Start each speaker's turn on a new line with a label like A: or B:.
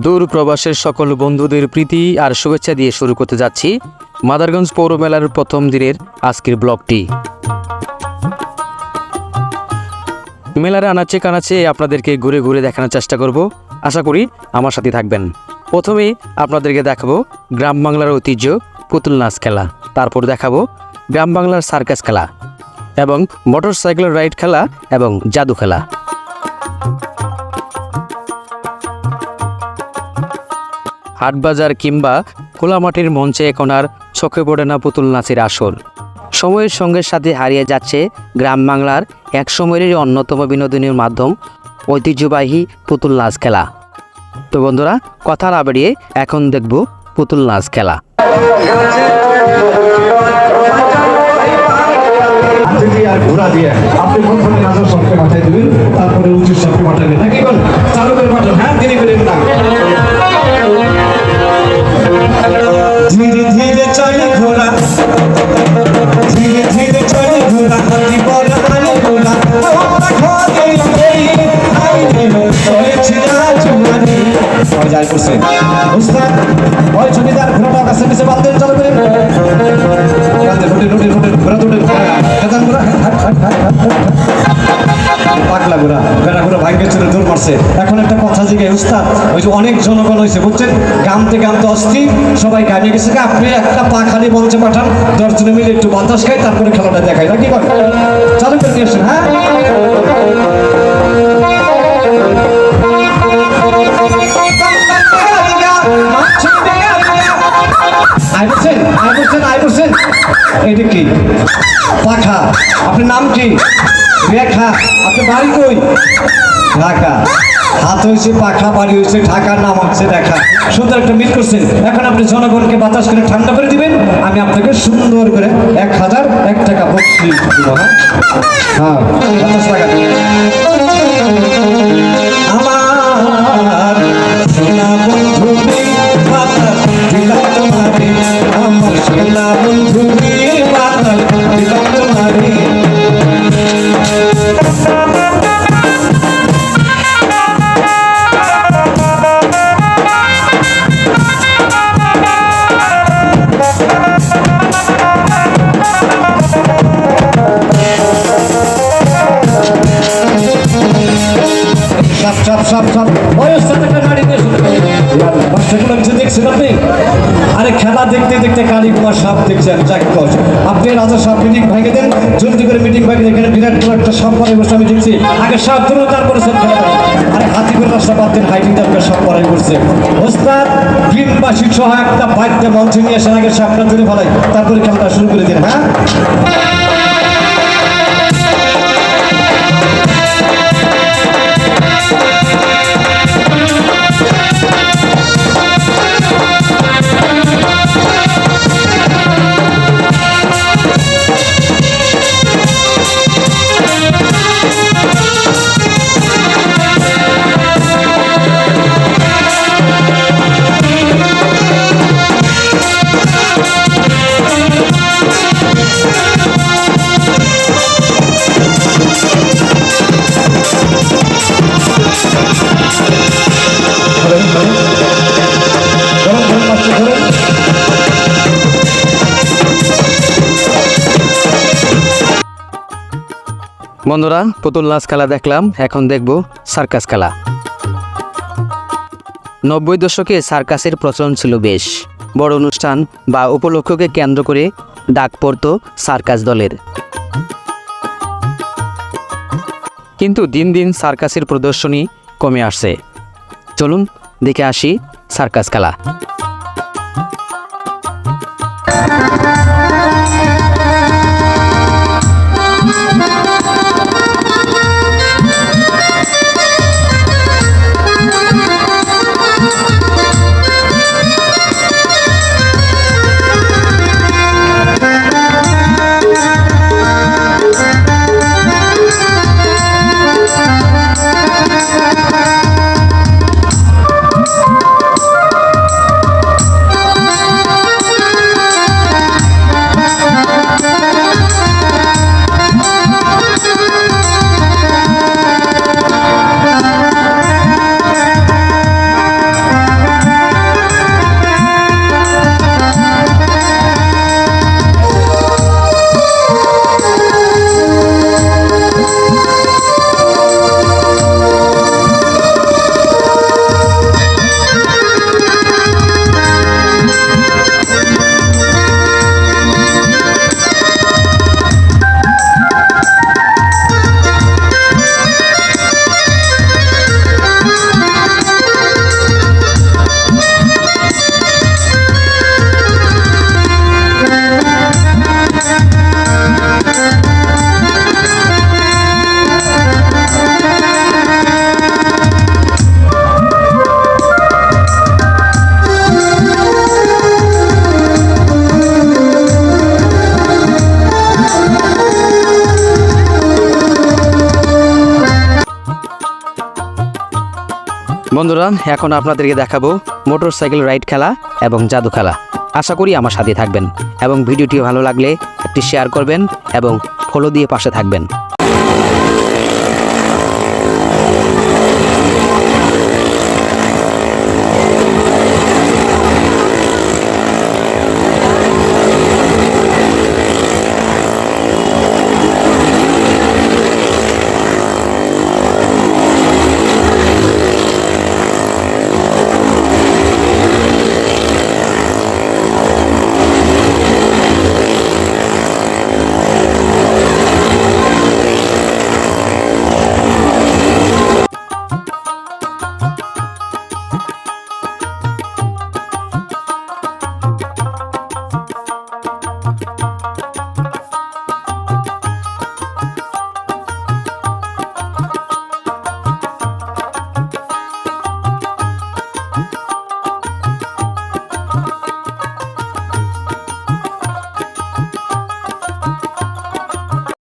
A: দূর প্রবাসের সকল বন্ধুদের প্রীতি আর শুভেচ্ছা দিয়ে শুরু করতে যাচ্ছি মাদারগঞ্জ পৌর মেলার প্রথম দিনের আজকের ব্লগটি। মেলার আনাচে কানাচে আপনাদেরকে ঘুরে ঘুরে দেখানোর চেষ্টা করব, আশা করি আমার সাথে থাকবেন। প্রথমে আপনাদেরকে দেখাবো গ্রাম বাংলার ঐতিহ্য পুতুল নাচ খেলা, তারপর দেখাবো গ্রাম বাংলার সার্কাস খেলা এবং মোটর সাইকেল রাইড খেলা এবং জাদু খেলা। হাটবাজার কিংবা খোলা মাটির মঞ্চে এখন আর চোখে পড়ে না পুতুল নাচের আসর। সময়ের সঙ্গে সাথে হারিয়ে যাচ্ছে গ্রাম বাংলার এক সময়ের অন্যতম বিনোদনের মাধ্যম ঐতিহ্যবাহী পুতুল নাচ খেলা। তো বন্ধুরা, কথা না বেরিয়ে এখন দেখব পুতুল নাচ খেলা।
B: ঘোড়া দিয়ে আপনি প্রথমে নাচের সবকে মাথায় দিবেন, তারপরে উচিত সবকে মাথায় নাকি বল চালু করে পাঠান। হ্যাঁ, দেরি করেন না। ধীরে ধীরে চলে ঘোড়া, ধীরে ধীরে চলে ঘোড়া, হাতি বড় আলো ঘোড়া, যাই করছে উস্তাদ ওই ছবিদার ঘোড়াটা কাছে কাছে বালদের চালু করে পাগলা ঘোড়া বেড়া ঘোড়া ভাগ্যের চলে দৌড় মারছে। এখন একটা কথা জিজ্ঞাসা উস্তাদ, ওই যে অনেক জনগণ হয়েছে বুঝছেন, গামতে গামতে অস্থির সবাই গামে গেছে, আপনি একটা পা খালি মঞ্চে পাঠান, 10 জনে মিলে একটু বাতাস খাই, তারপরে খেলাটা দেখাই নাকি চালু করে নিয়ে আসেন। হ্যাঁ, এটা কি পাখা? আপনার নাম কি? রেখা। আপনার বাড়ি কই? ঢাকা। হাত হয়েছে পাখা, বাড়ি হয়েছে ঢাকার, নাম হচ্ছে রেখা। সুন্দর একটা মিল করছেন। এখন আপনি জনগণকে বাতাস করে ঠান্ডা করে দিবেন, আমি আপনাকে সুন্দর করে 1001 টাকা বকশিশ দিব। হ্যাঁ, বাতাস লাগান। আমার সোনা বন্ধু বাতাস দিলাম তোমারে, আমার সোনা বন্ধু বাতাস দিলাম তোমারে। আরে খেলা দেখতে দেখতে কালী কুমার সাপ দেখছেন, চাক্ষুষ আপনি রাজা সাপ মিটিং ভেঙে দেন, জলদি করে মিটিং ভেঙে এখানে বিরাট বড় একটা সাপ পরে বসে আমি দেখছি। আগে সাপ ধরুন, তারপরে সব খেলা। আরে হাতি করে রাস্তা বাদ দিন, হাইটিং তারপরে সাপ পরাই করছে। ওস্তাদ গ্রিনবাসী সহ একটা বাড়িতে মঞ্চে নিয়ে আসেন, আগে সাপটা ধরে ফেলাই, তারপরে খেলাটা শুরু করে দিন। হ্যাঁ,
A: বন্ধুরা, পুতুল নাচ খেলা দেখলাম, এখন দেখব সার্কাস খেলা। 90 দশকে সার্কাসের প্রচলন ছিল বেশ। বড় অনুষ্ঠান বা উপলক্ষকে কেন্দ্র করে ডাক পড়ত সার্কাস দলের। কিন্তু দিন দিন সার্কাসের প্রদর্শনী কমে আসছে। চলুন দেখে আসি সার্কাস খেলা। বন্ধুরা, এখন আপনাদেরকে দেখাবো মোটরসাইকেল রাইড খেলা এবং জাদু খেলা। আশা করি আমার সাথে থাকবেন এবং ভিডিওটি ভালো লাগলে একটি শেয়ার করবেন এবং ফলো দিয়ে পাশে থাকবেন।